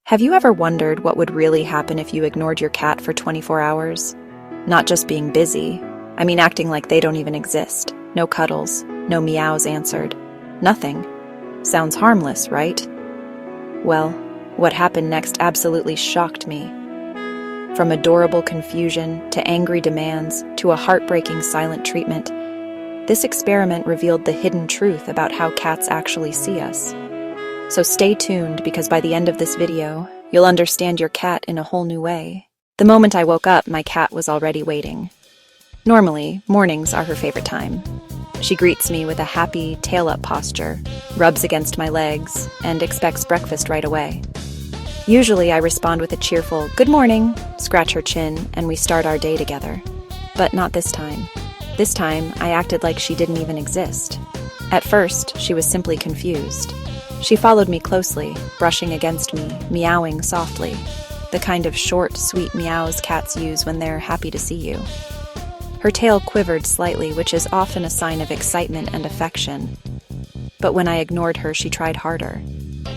Have you ever wondered what would really happen if you ignored your cat for 24 hours? Not just being busy, I mean acting like they don't even exist. No cuddles, no meows answered. Nothing. Sounds harmless, right? Well, what happened next absolutely shocked me. From adorable confusion to angry demands to a heartbreaking silent treatment, this experiment revealed the hidden truth about how cats actually see us. So stay tuned, because by the end of this video, you'll understand your cat in a whole new way. The moment I woke up, my cat was already waiting. Normally, mornings are her favorite time. She greets me with a happy, tail-up posture, rubs against my legs, and expects breakfast right away. Usually, I respond with a cheerful, "Good morning," scratch her chin, and we start our day together. But not this time. This time, I acted like she didn't even exist. At first, she was simply confused. She followed me closely, brushing against me, meowing softly, the kind of short, sweet meows cats use when they're happy to see you. Her tail quivered slightly, which is often a sign of excitement and affection. But when I ignored her, she tried harder.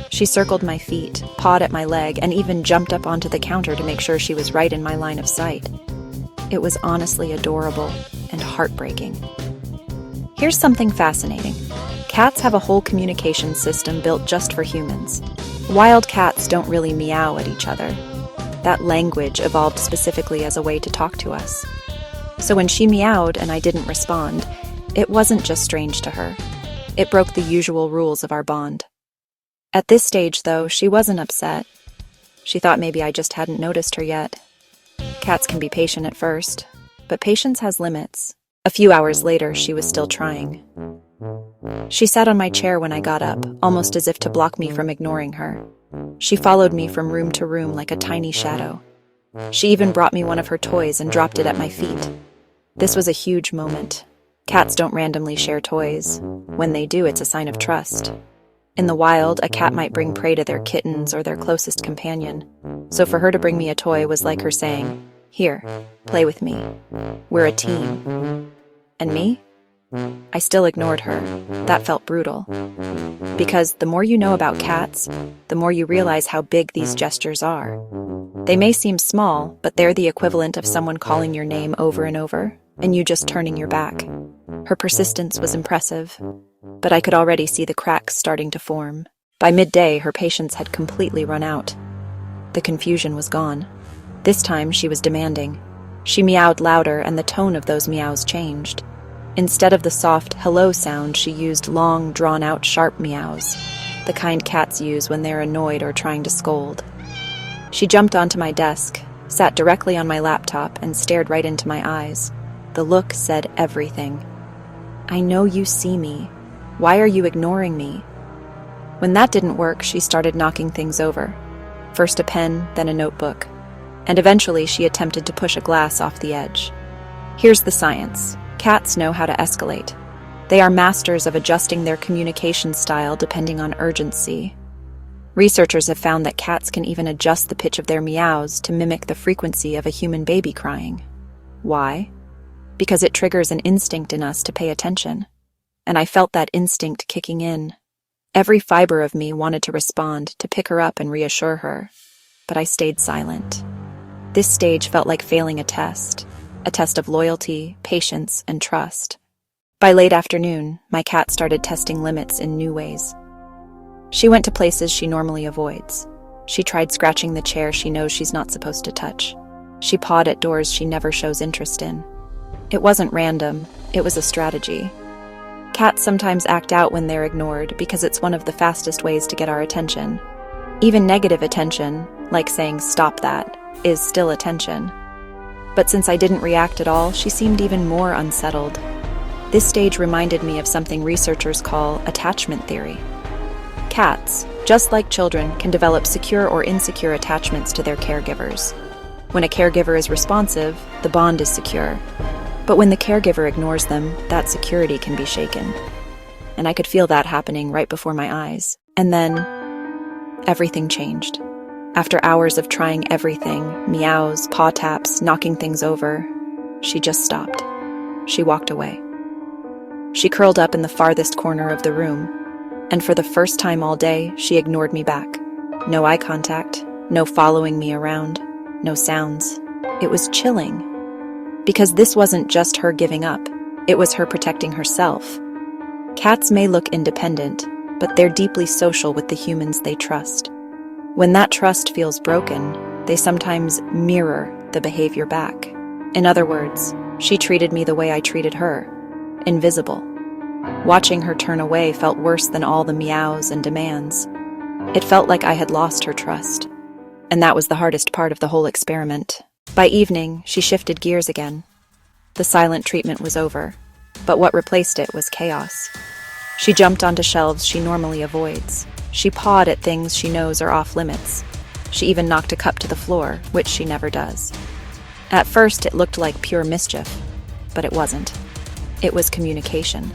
She circled my feet, pawed at my leg, and even jumped up onto the counter to make sure she was right in my line of sight. It was honestly adorable and heartbreaking. Here's something fascinating. Cats have a whole communication system built just for humans. Wild cats don't really meow at each other. That language evolved specifically as a way to talk to us. So when she meowed and I didn't respond, it wasn't just strange to her. It broke the usual rules of our bond. At this stage, though, she wasn't upset. She thought maybe I just hadn't noticed her yet. Cats can be patient at first, but patience has limits. A few hours later, she was still trying. She sat on my chair when I got up, almost as if to block me from ignoring her. She followed me from room to room like a tiny shadow. She even brought me one of her toys and dropped it at my feet. This was a huge moment. Cats don't randomly share toys. When they do, it's a sign of trust. In the wild, a cat might bring prey to their kittens or their closest companion. So for her to bring me a toy was like her saying, "Here, play with me. We're a team." And me? I still ignored her. That felt brutal. Because the more you know about cats, the more you realize how big these gestures are. They may seem small, but they're the equivalent of someone calling your name over and over, and you just turning your back. Her persistence was impressive, but I could already see the cracks starting to form. By midday, her patience had completely run out. The confusion was gone. This time, she was demanding. She meowed louder, and the tone of those meows changed. Instead of the soft hello sound, she used long, drawn-out, sharp meows, the kind cats use when they're annoyed or trying to scold. She jumped onto my desk, sat directly on my laptop, and stared right into my eyes. The look said everything. "I know you see me. Why are you ignoring me?" When that didn't work, she started knocking things over. First a pen, then a notebook. And eventually she attempted to push a glass off the edge. Here's the science. Cats know how to escalate. They are masters of adjusting their communication style depending on urgency. Researchers have found that cats can even adjust the pitch of their meows to mimic the frequency of a human baby crying. Why? Because it triggers an instinct in us to pay attention. And I felt that instinct kicking in. Every fiber of me wanted to respond, to pick her up and reassure her. But I stayed silent. This stage felt like failing a test of loyalty, patience, and trust. By late afternoon, my cat started testing limits in new ways. She went to places she normally avoids. She tried scratching the chair she knows she's not supposed to touch. She pawed at doors she never shows interest in. It wasn't random, it was a strategy. Cats sometimes act out when they're ignored because it's one of the fastest ways to get our attention. Even negative attention, like saying "stop that," is still attention. But since I didn't react at all, she seemed even more unsettled. This stage reminded me of something researchers call attachment theory. Cats, just like children, can develop secure or insecure attachments to their caregivers. When a caregiver is responsive, the bond is secure. But when the caregiver ignores them, that security can be shaken. And I could feel that happening right before my eyes. And then, everything changed. After hours of trying everything, meows, paw taps, knocking things over, she just stopped. She walked away. She curled up in the farthest corner of the room, and for the first time all day, she ignored me back. No eye contact, No following me around, no sounds. It was chilling. Because this wasn't just her giving up, it was her protecting herself. Cats may look independent, but they're deeply social with the humans they trust. When that trust feels broken, they sometimes mirror the behavior back. In other words, she treated me the way I treated her, invisible. Watching her turn away felt worse than all the meows and demands. It felt like I had lost her trust. And that was the hardest part of the whole experiment. By evening, she shifted gears again. The silent treatment was over, but what replaced it was chaos. She jumped onto shelves she normally avoids. She pawed at things she knows are off limits. She even knocked a cup to the floor, which she never does. At first, it looked like pure mischief, but it wasn't. It was communication.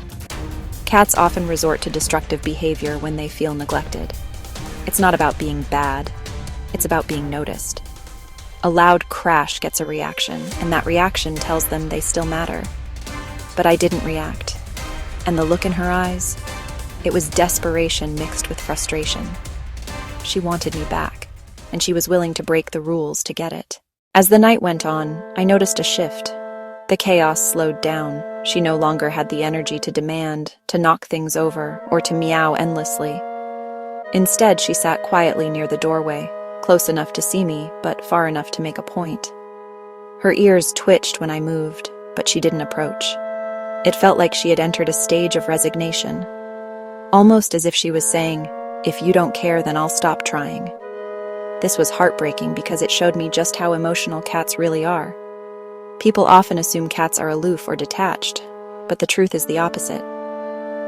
Cats often resort to destructive behavior when they feel neglected. It's not about being bad. It's about being noticed. A loud crash gets a reaction, and that reaction tells them they still matter. But I didn't react. And the look in her eyes, it was desperation mixed with frustration. She wanted me back, and she was willing to break the rules to get it. As the night went on, I noticed a shift. The chaos slowed down. She no longer had the energy to demand, to knock things over, or to meow endlessly. Instead, she sat quietly near the doorway, close enough to see me, but far enough to make a point. Her ears twitched when I moved, but she didn't approach. It felt like she had entered a stage of resignation, almost as if she was saying, "If you don't care, then I'll stop trying." This was heartbreaking because it showed me just how emotional cats really are. People often assume cats are aloof or detached, but the truth is the opposite.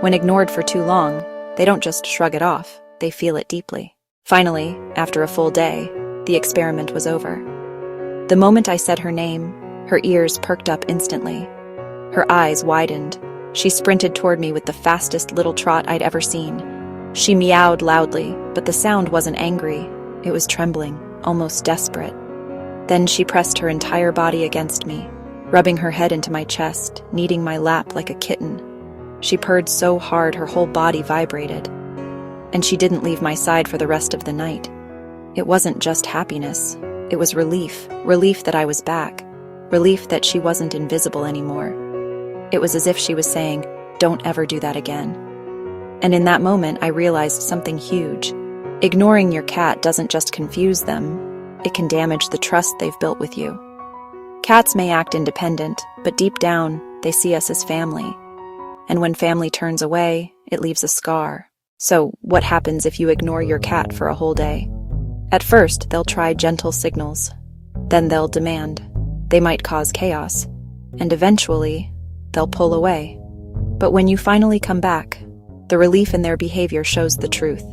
When ignored for too long, they don't just shrug it off, they feel it deeply. Finally, after a full day, the experiment was over. The moment I said her name, her ears perked up instantly. Her eyes widened. She sprinted toward me with the fastest little trot I'd ever seen. She meowed loudly, but the sound wasn't angry. It was trembling, almost desperate. Then she pressed her entire body against me, rubbing her head into my chest, kneading my lap like a kitten. She purred so hard her whole body vibrated. And she didn't leave my side for the rest of the night. It wasn't just happiness. It was relief. Relief that I was back. Relief that she wasn't invisible anymore. It was as if she was saying, "Don't ever do that again." And in that moment, I realized something huge. Ignoring your cat doesn't just confuse them. It can damage the trust they've built with you. Cats may act independent, but deep down, they see us as family. And when family turns away, it leaves a scar. So, what happens if you ignore your cat for a whole day? At first, they'll try gentle signals. Then they'll demand. They might cause chaos. And eventually, they'll pull away. But when you finally come back, the relief in their behavior shows the truth.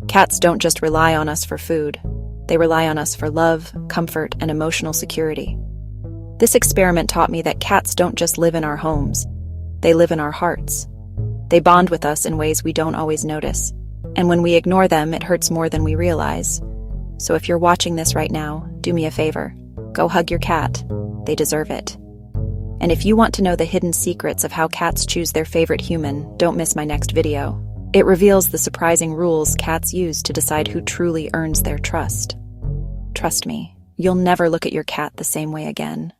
Cats don't just rely on us for food. They rely on us for love, comfort, and emotional security. This experiment taught me that cats don't just live in our homes. They live in our hearts. They bond with us in ways we don't always notice. And when we ignore them, it hurts more than we realize. So if you're watching this right now, do me a favor. Go hug your cat. They deserve it. And if you want to know the hidden secrets of how cats choose their favorite human, don't miss my next video. It reveals the surprising rules cats use to decide who truly earns their trust. Trust me, you'll never look at your cat the same way again.